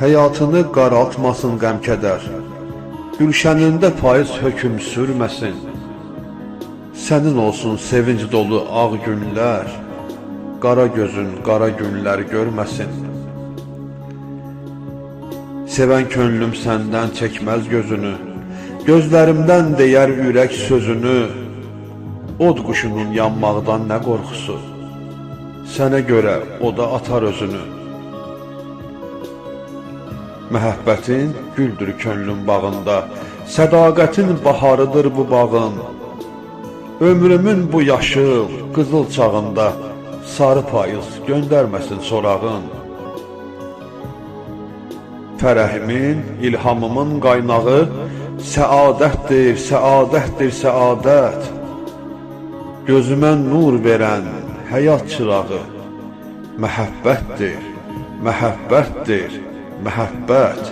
həyatını qaraltmasın qəm-kədər, gülşənində payız hökm sürməsin. Sənin olsun sevinç dolu ağ günlər, qara gözün qara günlər görməsin. Sevən könlüm səndən çəkməz gözünü, gözlərimdən deyər ürək sözünü. Od quşunun yanmaqdan nə qorxusu, sənə görə o da atar özünü. Məhəbbətin güldür könlüm bağında, sədaqətin baharıdır bu bağın. Ömrümün bu yaşıl, qızıl çağında sarı payız göndərməsin sorağın. Fərəhimin, ilhamımın qaynağı səadətdir, səadətdir, səadət. Gözümə nur verən həyat çırağı məhəbbətdir, məhəbbətdir, məhəbbət.